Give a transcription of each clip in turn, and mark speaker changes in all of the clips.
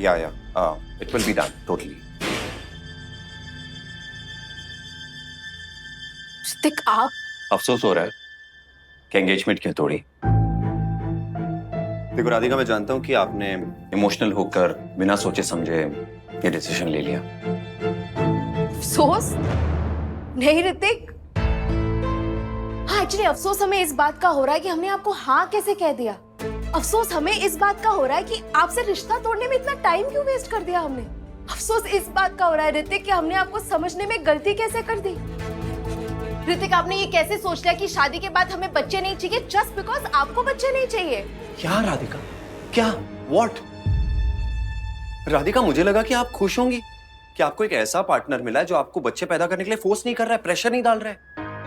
Speaker 1: या it will be done totally.
Speaker 2: Hrithik आप
Speaker 1: अफसोस हो रहा है कि एंगेजमेंट क्यों तोड़ी। देखो राधिका, मैं जानता हूं कि आपने इमोशनल होकर बिना सोचे समझे ये डिसीजन ले लिया।
Speaker 2: अफसोस नहीं ऋतिक। हाँ एक्चुअली अफसोस हमें इस बात का हो रहा है कि हमने आपको हाँ कैसे कह दिया। अफसोस हमें इस बात का हो रहा है कि आपसे रिश्ता तोड़ने में इतना टाइम क्यों वेस्ट कर दिया हमने। अफसोस इस बात का हो रहा है ऋतिक कि हमने आपको समझने में गलती कैसे कर दी। ऋतिक आपने ये कैसे सोच लिया कि शादी के बाद हमें बच्चे नहीं चाहिए जस्ट बिकॉज आपको बच्चे नहीं चाहिए।
Speaker 1: क्या राधिका, क्या व्हाट? राधिका, मुझे लगा कि आप खुश होंगी कि आपको एक ऐसा पार्टनर मिला है जो आपको बच्चे पैदा करने के लिए फोर्स नहीं कर रहा है, प्रेशर नहीं डाल रहा है,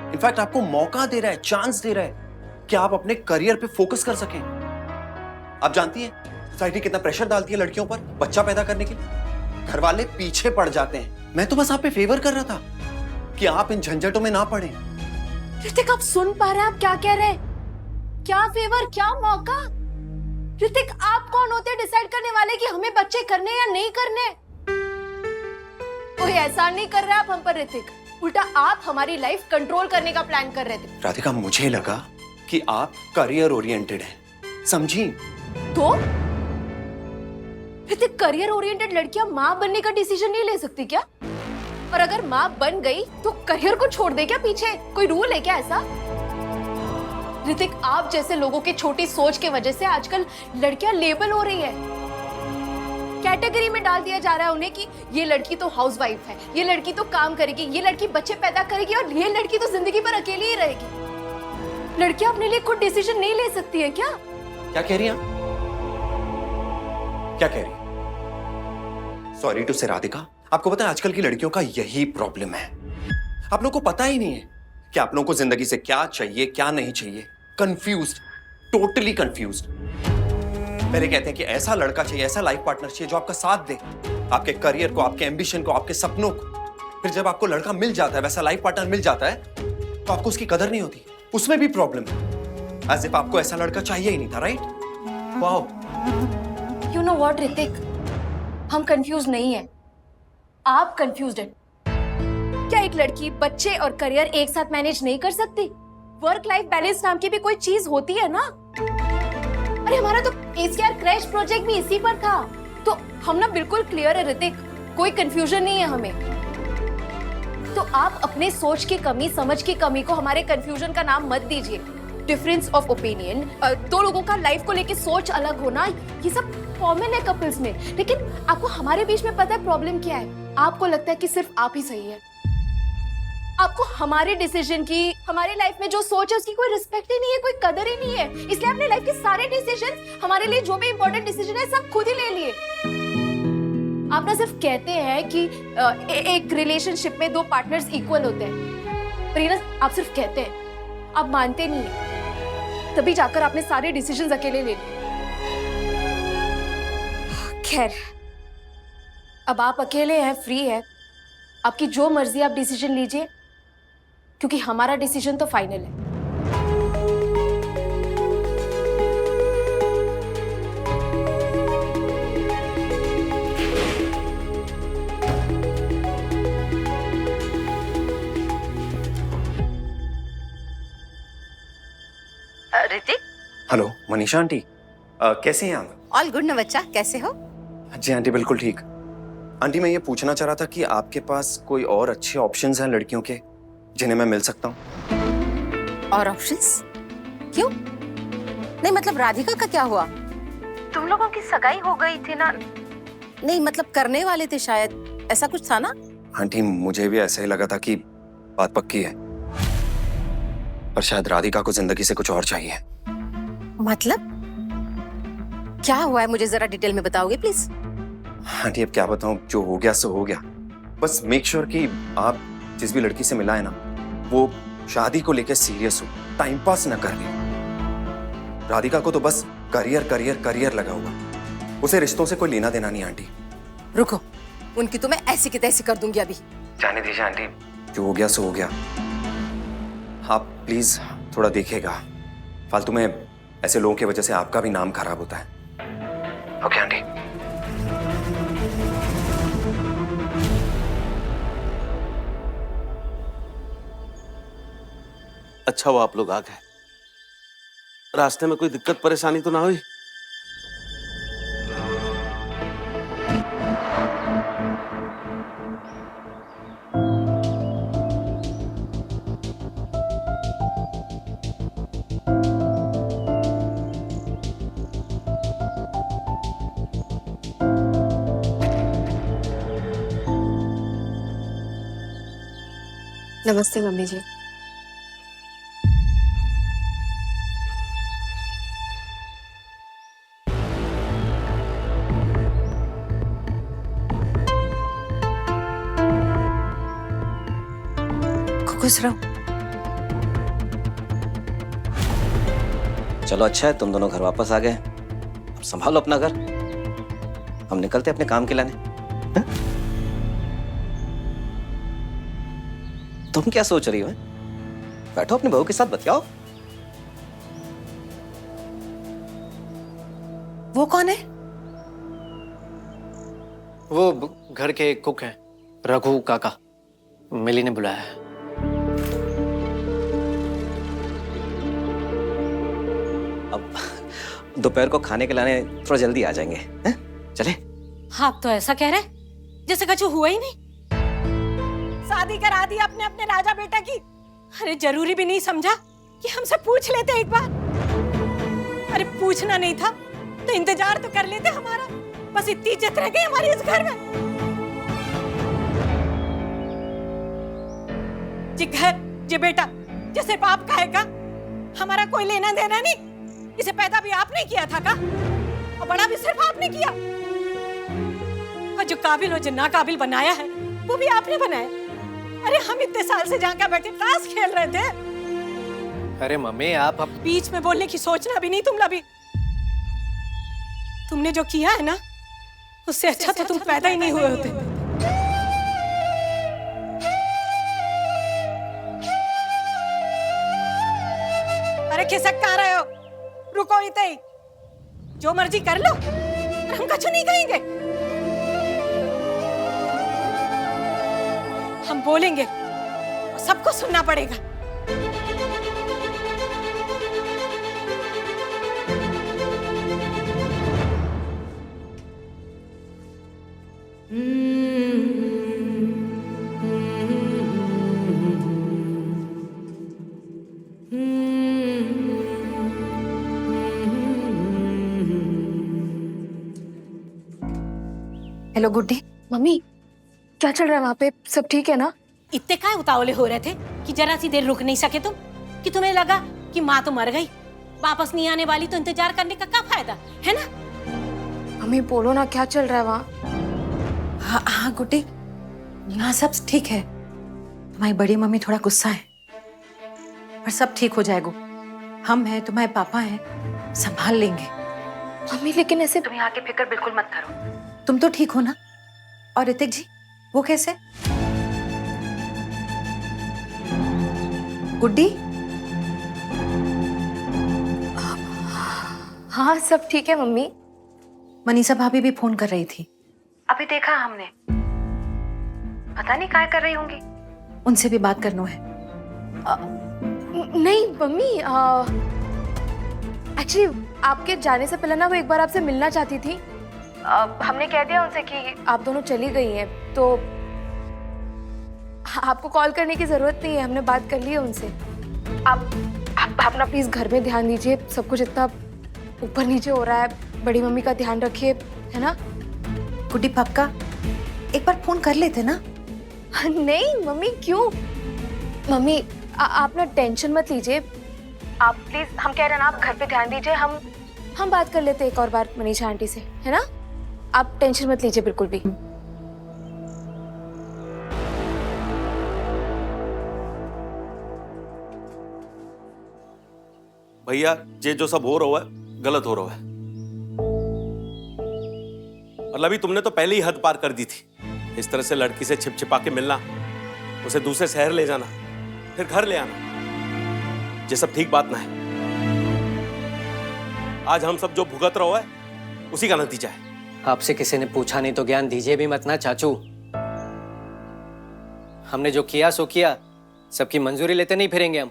Speaker 1: इनफैक्ट आपको मौका दे रहा है, चांस दे रहा है कि आप अपने करियर पे फोकस कर सकें। आप जानती हैं सोसाइटी कितना प्रेशर डालती है लड़कियों पर बच्चा पैदा करने के लिए, घर वाले पीछे पड़ जाते हैं। मैं तो बस आप पे फेवर कर रहा था कि आप इन झंझटों में ना पड़े।
Speaker 2: ऋतिक आप सुन पा रहे हैं आप क्या कह रहे हैं? क्या फेवर, क्या मौका? ऋतिक आप कौन होते हैं डिसाइड करने वाले कि हमें बच्चे करने या नहीं करने? कोई एहसान नहीं कर रहा आप हम पर ऋतिक, उल्टा आप हमारी लाइफ कंट्रोल करने का प्लान कर रहे थे।
Speaker 1: राधिका, मुझे लगा कि आप करियर ओरिएंटेड हैं, समझी?
Speaker 2: तो ऋतिक करियर ओरिएंटेड लड़कियां माँ बनने का डिसीजन नहीं ले सकती क्या? और अगर माँ बन गई तो करियर को छोड़ दे क्या पीछे? कोई रूल है क्या ऐसा? ऋतिक आप जैसे लोगों की छोटी सोच की वजह से आजकल लड़कियां लेबल हो रही है, कैटेगरी में डाल दिया जा रहा है उन्हें कि ये लड़की तो हाउसवाइफ है, ये लड़की तो काम करेगी, ये लड़की बच्चे पैदा करेगी और ये लड़की तो जिंदगी भर अकेली ही रहेगी। लड़कियां अपने लिए खुद डिसीजन नहीं ले सकती है क्या?
Speaker 1: क्या कह रही हैं? क्या कह रही? सॉरी टू से राधिका, आपको पता है आजकल की लड़कियों का यही प्रॉब्लम है। आप लोगों को पता ही नहीं है कि आप लोगों को जिंदगी से क्या चाहिए क्या नहीं चाहिए। Confused, totally confused. पहले कहते हैं कि ऐसा लड़का चाहिए, ऐसा लाइफ पार्टनर चाहिए जो आपका साथ दे, आपके करियर को, आपके एम्बिशन को, आपके सपनों को। फिर जब आपको लड़का मिल जाता है, वैसा लाइफ पार्टनर मिल जाता है, तो आपको उसकी कदर नहीं होती, उसमें भी प्रॉब्लम है। एज इफ आपको ऐसा लड़का चाहिए ही नहीं था, right? Wow.
Speaker 2: You know what Hrithik, हम कंफ्यूज नहीं है, आप कंफ्यूज्ड हैं। क्या एक लड़की बच्चे और करियर एक साथ मैनेज नहीं कर सकती? वर्क लाइफ बैलेंस नाम की भी कोई चीज होती है ना? अरे हमारा तो एसीआर क्रैश प्रोजेक्ट भी इसी पर था, तो हम ना बिल्कुल क्लियर है ऋतिक, कोई कंफ्यूजन नहीं है हमें। तो आप अपने सोच की कमी, समझ की कमी को हमारे कंफ्यूजन का नाम मत दीजिए। डिफरेंस ऑफ ओपिनियन, दो लोगों का लाइफ को लेके सोच अलग होना, ये सब कॉमन है कपल्स में, लेकिन आपको हमारे बीच में पता है प्रॉब्लम क्या है? आपको लगता है कि सिर्फ आप ही सही है। आपको हमारे डिसीजन की, हमारी लाइफ में जो सोच है उसकी कोई रिस्पेक्ट ही नहीं है, कोई कदर ही नहीं है, इसलिए आपने लाइफ के सारे डिसीजन, हमारे लिए जो भी इंपॉर्टेंट डिसीजन है सब खुद ही ले लिए। आप ना सिर्फ कहते हैं कि एक रिलेशनशिप में दो पार्टनर्स इक्वल होते हैं, पर ये ना आप सिर्फ कहते हैं, आप मानते नहीं है, तभी जाकर आपने सारे डिसीजंस अकेले ले लिए। खैर, अब आप अकेले हैं, फ्री है, आपकी जो मर्जी आप डिसीजन लीजिए, क्योंकि हमारा डिसीजन तो फाइनल है।
Speaker 3: ऋतिक,
Speaker 1: हेलो मनीषा आंटी, कैसे हैं आप?
Speaker 3: ऑल गुड ना बच्चा, कैसे हो?
Speaker 1: जी आंटी, बिल्कुल ठीक। आंटी, मैं ये पूछना चाह रहा था कि आपके पास कोई और अच्छे ऑप्शंस हैं लड़कियों के जिन्हें मैं मिल सकता हूँ?
Speaker 3: और ऑप्शंस? क्यों? नहीं मतलब राधिका का क्या हुआ? तुम लोगों की सगाई हो गई थी ना? नहीं मतलब करने वाले थे शायद, ऐसा कुछ था ना?
Speaker 1: आंटी, मुझे भी ऐसा ही लगा था कि बात पक्की है, पर शायद राधिका को जिंदगी से कुछ और चाहिए।
Speaker 3: मतलब क्या हुआ है, मुझे जरा डिटेल में बताओगे प्लीज?
Speaker 1: आंटी, अब क्या बताऊं, जो हो गया सो हो गया। बस मेक श्योर कि आप जिस भी लड़की से मिला है ना, वो शादी को लेकर सीरियस हो, टाइम पास ना कर ले। राधिका को तो बस करियर करियर करियर लगा हुआ, उसे रिश्तों से कोई लेना देना नहीं। आंटी
Speaker 3: रुको, उनकी तो मैं ऐसी की तैसी कर दूंगी अभी।
Speaker 1: जाने दीजिए आंटी, जो हो गया सो हो गया। आप प्लीज थोड़ा देखिएगा, फालतू में ऐसे लोगों की वजह से आपका भी नाम खराब होता है। Okay aunty.
Speaker 4: अच्छा हुआ आप लोग आ गए। रास्ते में कोई दिक्कत परेशानी तो ना हुई?
Speaker 2: नमस्ते मम्मी जी।
Speaker 3: खुश रहो।
Speaker 5: चलो अच्छा है, तुम दोनों घर वापस आ गए। अब संभालो अपना घर, हम निकलते अपने काम के लाने। हैं? तुम क्या सोच रही हो? बैठो अपनी बहू के साथ बतियाओ।
Speaker 3: वो कौन है?
Speaker 6: वो घर के कुक हैं, रघु काका। मिली ने बुलाया है।
Speaker 5: अब दोपहर को खाने के लाने थोड़ा जल्दी आ जाएंगे। हैं? चले?
Speaker 3: आप तो ऐसा कह रहे जैसे कछु हुआ ही नहीं। शादी करा दी अपने अपने राजा बेटा की। अरे जरूरी भी नहीं समझा कि हमसे पूछ लेते एक बार? अरे पूछना नहीं था तो इंतजार तो कर लेते हमारा। बस इतनी इज्जत रह गई हमारी इस घर में। जी घर जी बेटा जैसे बाप कहेगा, हमारा कोई लेना देना नहीं। इसे पैदा भी आपने किया था का, और बड़ा भी सिर्फ आपने किया। और जो काबिल और जो नाकाबिल बनाया है वो भी आपने बनाया। अरे हम इतने साल से जहाँ का बैठे ताश खेल रहे थे।
Speaker 6: अरे मम्मी आप
Speaker 3: बीच में बोलने की सोचना भी नहीं तुम भी। तुमने जो किया है ना, उससे अच्छा तो तुम पैदा ही नहीं हुए होते। अरे खिसक कहाँ रहे हो? रुको इते ही। जो मर्जी कर लो, हम कछु नहीं कहेंगे। हम बोलेंगे और सबको सुनना पड़ेगा।
Speaker 2: हेलो गुड्डी। मम्मी क्या चल रहा है वहाँ पे? सब ठीक है ना?
Speaker 3: इतने काय उतावले हो रहे थे कि जरा सी देर रुक नहीं सके तुम? कि तुम्हें लगा कि माँ तो मर गई, वापस नहीं आने वाली, तो इंतजार करने का क्या फायदा है ना?
Speaker 2: मम्मी बोलो ना, क्या चल रहा है वहाँ?
Speaker 3: हाँ हाँ गुड्डी, यहाँ सब ठीक है। तुम्हारी बड़ी मम्मी थोड़ा गुस्सा है, पर सब ठीक हो जाएगा। हम हैं, तुम्हारे पापा हैं, संभाल लेंगे।
Speaker 2: मम्मी लेकिन ऐसे
Speaker 3: तुम यहाँ की फिक्र बिल्कुल मत करो। तुम तो ठीक हो ना? और ऋतिक जी वो कैसे? गुड्डी?
Speaker 2: हाँ सब ठीक है मम्मी।
Speaker 3: मनीषा भाभी भी फोन कर रही थी।
Speaker 7: अभी देखा हमने, पता नहीं क्या कर रही होंगी।
Speaker 3: उनसे भी बात करना है।
Speaker 2: नहीं मम्मी, एक्चुअली आपके जाने से पहले ना वो एक बार आपसे मिलना चाहती थी। हमने कह दिया उनसे कि आप दोनों चली गई हैं, तो आपको कॉल करने की जरूरत नहीं है, हमने बात कर ली है उनसे। आप अपना प्लीज घर में ध्यान दीजिए, सब कुछ इतना ऊपर नीचे हो रहा है, बड़ी मम्मी का ध्यान रखिए, है ना?
Speaker 3: गुड्डी पक्का एक बार फोन कर लेते ना?
Speaker 2: नहीं मम्मी क्यों? मम्मी आप ना टेंशन मत लीजिए, आप प्लीज, हम कह रहे हैं ना, आप घर पे ध्यान दीजिए। हम बात कर लेते एक और बार मनीषा आंटी से, है ना? आप टेंशन मत लीजिए बिल्कुल भी।
Speaker 4: भैया ये जो सब हो रहा है गलत हो रहा है। मतलब अभी तुमने तो पहले ही हद पार कर दी थी। इस तरह से लड़की से छिप छिपा के मिलना, उसे दूसरे शहर ले जाना, फिर घर ले आना, ये सब ठीक बात ना है। आज हम सब जो भुगत रहे है उसी का नतीजा है।
Speaker 6: आपसे किसी ने पूछा नहीं तो ज्ञान दीजिए भी मत ना चाचू। हमने जो किया सो किया, सबकी मंजूरी लेते नहीं फिरेंगे हम।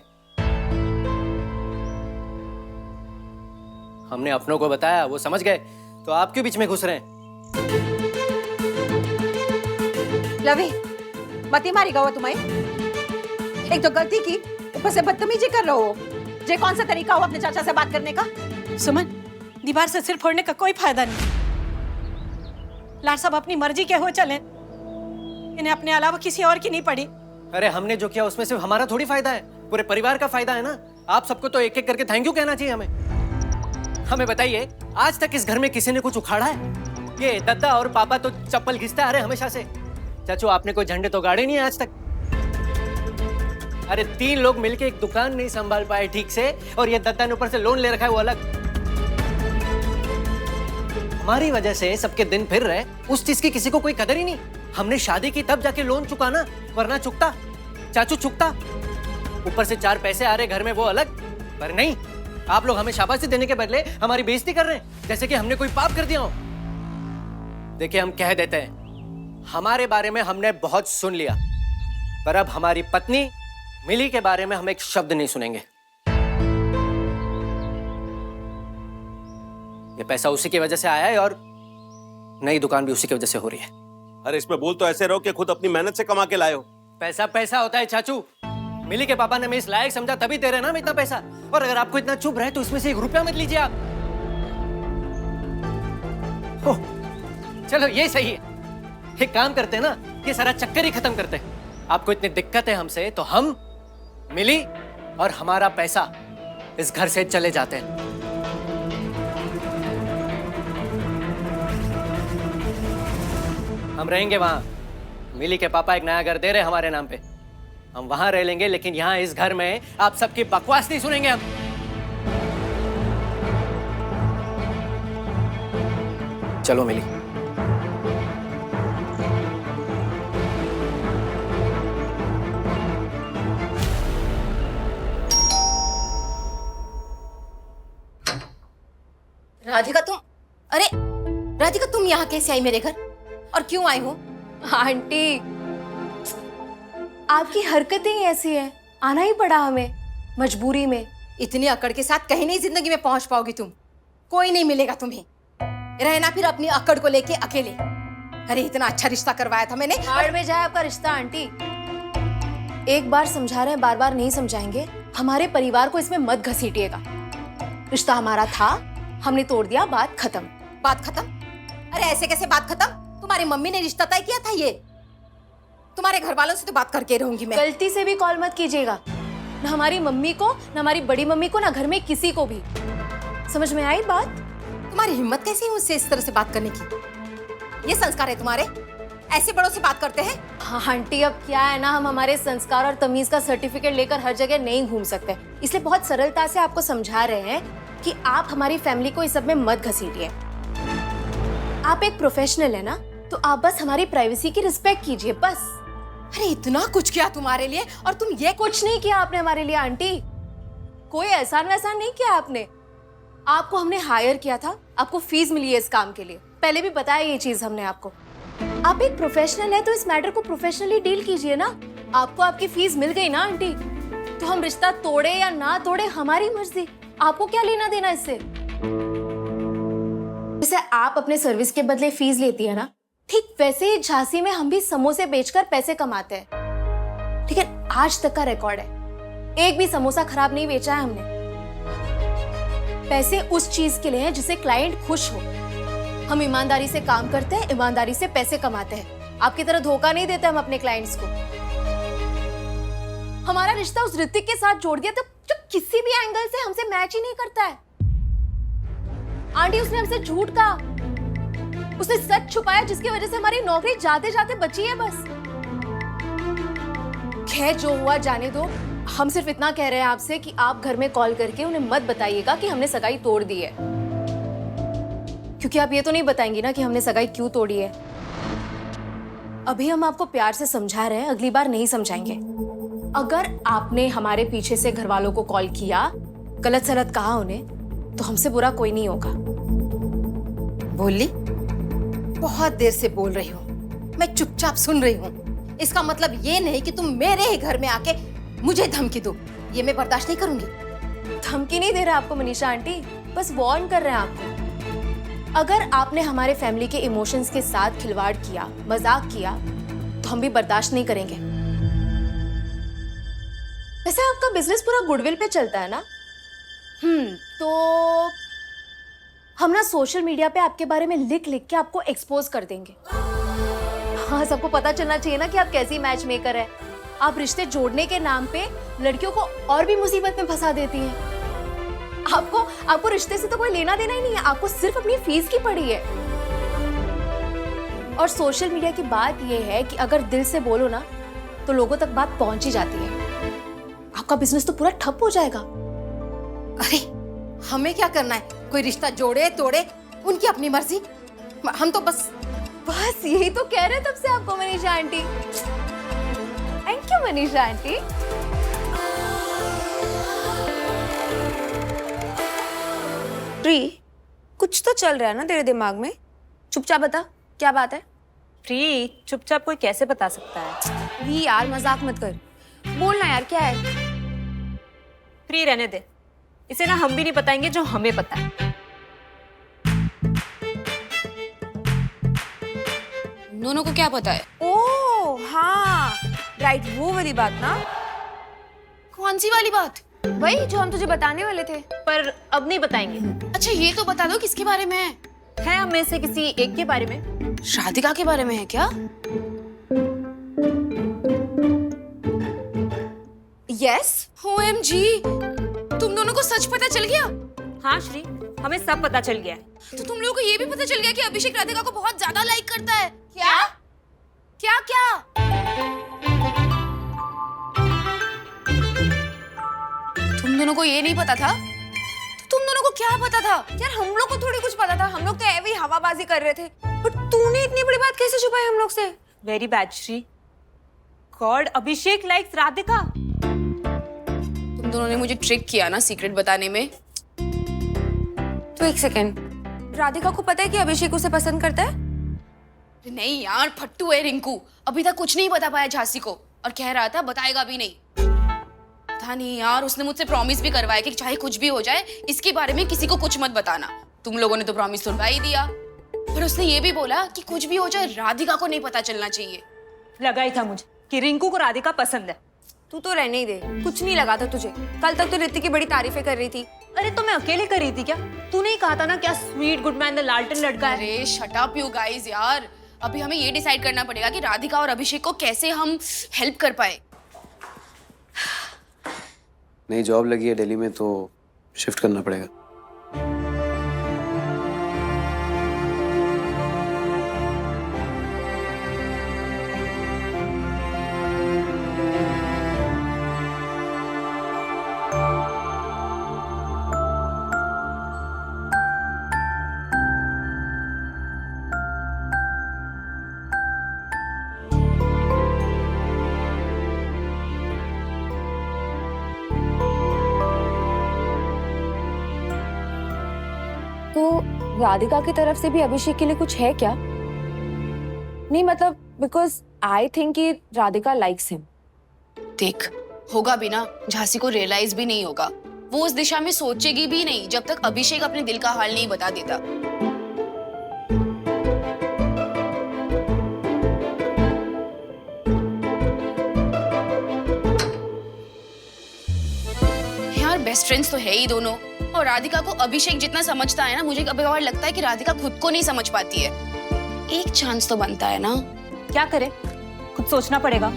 Speaker 6: हमने अपनों को बताया, वो समझ गए, तो आप क्यों बीच में घुस रहे हैं?
Speaker 3: लवी, मती मारी गवा तुम्हें। एक तो गलती की, ऊपर से बदतमीजी कर रहे हो। ये कौन सा तरीका हो अपने चाचा से बात करने का? सुमन, दीवार से सिर फोड़ने का कोई फायदा नहीं। लाड साहब अपनी मर्जी के हो चले, इन्हें अपने अलावा किसी और की नहीं पड़ी।
Speaker 6: अरे हमने जो किया उसमें सिर्फ हमारा थोड़ी फायदा है, पूरे परिवार का फायदा है ना। आप सबको तो एक एक करके थैंक यू कहना चाहिए हमें। हमें बताइए, आज तक इस घर में किसी ने कुछ उखाड़ा है? ये दद्दा और पापा तो चप्पल घिसते आ रहे हमेशा से। चाचू, आपने कोई झंडे तो गाड़े नहीं है आज तक। अरे 3 लोग मिलके एक दुकान नहीं संभाल पाए ठीक से, और ये दद्दा ने ऊपर से लोन ले रखा है वो अलग। हमारी वजह से सबके दिन फिर रहे, उस चीज की किसी को कोई कदर ही नहीं। हमने शादी की तब जाके लोन चुकाना, वरना चुकता चाचू, चुकता। ऊपर से 4 पैसे आ रहे घर में वो अलग, पर नहीं, आप लोग हमें शाबाशी देने के बदले हमारी बेइज्जती कर रहे हैं, जैसे कि हमने कोई पाप कर दिया हो। देखिए, हम कह देते हैं, हमारे बारे में हमने बहुत सुन लिया, पर अब हमारी पत्नी मिली के बारे में हम एक शब्द नहीं सुनेंगे। ये पैसा उसी की वजह से आया है और नई दुकान भी उसी की वजह से हो रही है।
Speaker 4: अरे इसमें बोल तो ऐसे रहो कि खुद अपनी मेहनत से कमा के लाए हो।
Speaker 6: पैसा पैसा होता है चाचू। मिली के पापा ने मैं इस लायक समझा तभी दे रहे ना हम इतना पैसा, और अगर आपको इतना चुभ रहा है तो इसमें से 1 रुपया मत लीजिए आप। चलो ये सही है, एक काम करते हैं ना, ये सारा चक्कर ही खत्म करते हैं। आपको इतनी दिक्कत है हमसे, तो हम मिली और हमारा पैसा इस घर से चले जाते हैं। हम रहेंगे वहां। मिली के पापा एक नया घर दे रहे हमारे नाम पे, हम वहां रह लेंगे, लेकिन यहां इस घर में आप सबकी बकवास नहीं सुनेंगे हम। चलो मिली।
Speaker 2: राधिका तुम, अरे राधिका तुम यहाँ कैसे आई मेरे घर, और क्यों आई हो? आंटी, आपकी हरकतें ही ऐसी हैं, आना ही पड़ा हमें मजबूरी में।
Speaker 8: इतनी अकड़ के साथ कहीं नहीं जिंदगी में पहुंच पाओगी तुम, कोई नहीं मिलेगा तुम्हें। रहना फिर अपनी अकड़ को लेके अकेले। अरे इतना अच्छा रिश्ता करवाया था मैंने।
Speaker 2: हाड़ में जाए आपका रिश्ता आंटी। एक बार समझा रहे हैं, बार बार नहीं समझाएंगे। हमारे परिवार को इसमें मत घसीटिएगा। रिश्ता हमारा था, हमने तोड़ दिया, बात खत्म।
Speaker 8: बात खत्म? अरे ऐसे कैसे बात खत्म? तुम्हारी मम्मी ने रिश्ता तय किया था ये। तुम्हारे घर वालों से तो बात करके रहूंगी मैं।
Speaker 2: गलती से भी कॉल मत कीजिएगा, ना हमारी मम्मी को, ना हमारी बड़ी मम्मी को, ना घर में किसी को भी। समझ में आई बात?
Speaker 8: तुम्हारी हिम्मत कैसी है मुझसे इस तरह से बात करने की? ये संस्कार है तुम्हारे? ऐसे बड़ों से बात करते हैं?
Speaker 2: हाँ आंटी, अब क्या है ना, हम हमारे संस्कार और तमीज का सर्टिफिकेट लेकर हर जगह नहीं घूम सकते, इसलिए बहुत सरलता से आपको समझा रहे हैं कि आप हमारी फैमिली को इस सब में मत घसीटिए। आप एक प्रोफेशनल है ना, तो आप बस हमारी प्राइवेसी की रिस्पेक्ट कीजिए, बस।
Speaker 8: अरे इतना कुछ किया तुम्हारे लिए, और तुम ये
Speaker 2: कुछ नहीं किया आपने हमारे लिए आंटी। कोई एहसान वैसान नहीं किया आपने। आपको हमने हायर किया था, आपको फीस मिली है इस काम के लिए, पहले भी बताया ये चीज हमने आपको। आप एक प्रोफेशनल है तो इस मैटर को प्रोफेशनली डील कीजिए ना। आपको आपकी फीस मिल गई ना आंटी, तो हम रिश्ता तोड़े या ना तोड़े हमारी मर्जी, आपको क्या लेना देना इससे। जैसे आप अपने सर्विस के बदले फीस लेती है ना, ठीक वैसे ही झांसी में हम भी समोसे बेचकर पैसे कमाते हैं। ठीक है, आज तक का रिकॉर्ड है, एक भी समोसा खराब नहीं बेचा है हमने। पैसे उस चीज के लिए हैं जिससे क्लाइंट खुश हो। हम ईमानदारी से काम करते हैं, ईमानदारी से पैसे कमाते हैं। आपकी तरह धोखा नहीं देते हम अपने क्लाइंट्स को। हमारा रिश्ता उस ऋतिक के साथ जोड़ दिया था जो किसी भी एंगल से हमसे मैच ही नहीं करता है। आंटी, उसने हमसे झूठ कहा, उसने सच छुपाया, जिसकी वजह से हमारी नौकरी जाते जाते बची है बस। खैर, जो हुआ जाने दो। हम सिर्फ इतना कह रहे हैं आपसे कि आप घर में कॉल करके उन्हें मत बताइएगा कि हमने सगाई तोड़ दी है, क्योंकि आप ये तो नहीं बताएंगी ना कि हमने सगाई क्यों तोड़ी है। अभी हम आपको प्यार से समझा रहे हैं, अगली बार नहीं समझाएंगे। अगर आपने हमारे पीछे से घर वालों को कॉल किया, गलत सलत कहा उन्हें, तो हमसे बुरा कोई नहीं होगा।
Speaker 8: बोली? बहुत देर से बोल रही हूँ, मैं चुपचाप सुन रही हूँ। इसका मतलब ये नहीं कि तुम मेरे ही घर में आके मुझे धमकी दो, ये मैं बर्दाश्त नहीं करूंगी।
Speaker 2: धमकी नहीं दे रहा आपको मनीषा आंटी, बस वार्न कर रहे हैं आपको। अगर आपने हमारे फैमिली के इमोशंस के साथ खिलवाड़ किया, मजाक किया, तो हम भी बर्दाश्त नहीं करेंगे। वैसे आपका बिजनेस पूरा गुडविल पे चलता है ना? तो हम ना सोशल मीडिया पे आपके बारे में लिख लिख के आपको एक्सपोज कर देंगे। हाँ, सबको पता चलना चाहिए ना कि आप कैसी मैच मेकर है। आप रिश्ते जोड़ने के नाम पे लड़कियों को और भी मुसीबत में फंसा देती हैं। आपको रिश्ते से तो कोई लेना देना ही नहीं है, आपको सिर्फ अपनी फीस की पड़ी है। और सोशल मीडिया की बात यह है कि अगर दिल से बोलो ना तो लोगों तक बात पहुंच ही जाती है। आपका बिजनेस तो पूरा ठप हो जाएगा।
Speaker 8: अरे हमें क्या करना है? कोई रिश्ता जोड़े तोड़े, उनकी अपनी मर्जी। हम तो बस
Speaker 2: यही तो कह रहे तब से आपको Manisha aunty. Thank you Manisha aunty. Pre, कुछ तो चल रहा है ना तेरे दिमाग में? चुपचाप बता, क्या बात है?
Speaker 9: प्री, चुपचाप कोई कैसे बता सकता है?
Speaker 2: प्री यार, मजाक मत कर, बोलना यार, क्या है?
Speaker 9: प्री रहने दे, इसे ना हम भी नहीं बताएंगे जो हमें पता है।
Speaker 2: दोनों को क्या पता है? ओह हाँ, राइट, वो वाली बात ना। कौन सी वाली बात? वही जो हम तुझे बताने वाले थे।
Speaker 9: पर अब नहीं बताएंगे।
Speaker 2: अच्छा ये तो बता दो किसके बारे में है?
Speaker 9: हम में से किसी एक के बारे में।
Speaker 2: राधिका के बारे में है क्या? यस। OMG, तुम दोनों को सच पता चल गया?
Speaker 9: हाँ श्री, हमें सब पता चल गया है।
Speaker 2: तो तुम लोगों को ये भी पता चल गया कि अभिषेक राधिका को बहुत ज्यादा लाइक करता है? क्या? क्या क्या? तुम दोनों को ये नहीं पता था? तो तुम दोनों को क्या पता था? यार हम लोग को थोड़ी कुछ पता था, हम लोग तो ऐवी हवाबाजी कर रहे थे। बट तूने इतनी बड़ी बात कैसे छुपाई हम लोग से?
Speaker 9: Very bad Shri. गॉड, अभिषेक लाइक्स राधिका।
Speaker 2: तुम दोनों ने मुझे ट्रिक किया ना सीक्रेट बताने में। तो एक सेकेंड, राधिका को पता है कि अभिषेक उसे पसंद करता है? नहीं यार, फट्टू है रिंकू, अभी तक कुछ नहीं बता पाया झांसी को, और कह रहा था बताएगा भी नहीं। पता नहीं यार, उसने मुझसे प्रॉमिस भी करवाया कि चाहे कुछ भी हो जाए इसके बारे में किसी को कुछ मत बताना। तुम लोगों ने तो प्रॉमिस तोड़वा ही दिया। पर उसने ये भी बोला कि कुछ भी हो जाए राधिका को नहीं पता चलना चाहिए।
Speaker 9: लगा ही था मुझे कि रिंकू को राधिका पसंद है।
Speaker 2: तू तो रहने ही दे, कुछ नहीं लगा था तुझे। कल तक तो ऋतिक की बड़ी तारीफें कर रही थी।
Speaker 9: अरे तो मैं अकेले कर रही थी क्या? तूने ही कहा था ना क्या स्वीट गुड मैन द लाल्टन लड़का है।
Speaker 2: अरे शट अप यू गाइस यार, अभी हमें ये डिसाइड करना पड़ेगा कि राधिका और अभिषेक को कैसे हम हेल्प कर पाए।
Speaker 10: नई जॉब लगी है दिल्ली में, तो शिफ्ट करना पड़ेगा।
Speaker 2: तो राधिका की तरफ से भी अभिषेक के लिए कुछ है क्या? नहीं मतलब बिकॉज आई थिंक कि राधिका लाइक्स हिम। देख, होगा भी ना, झांसी को रियलाइज भी नहीं होगा, वो उस दिशा में सोचेगी भी नहीं जब तक अभिषेक अपने दिल का हाल नहीं बता देता। यार बेस्ट फ्रेंड्स तो है ही दोनों, और राधिका को अभिषेक जितना समझता है ना, मुझे कभी-कभार लगता है कि राधिका खुद को नहीं समझ पाती है। एक चांस तो बनता है ना।
Speaker 9: क्या करे, खुद सोचना पड़ेगा।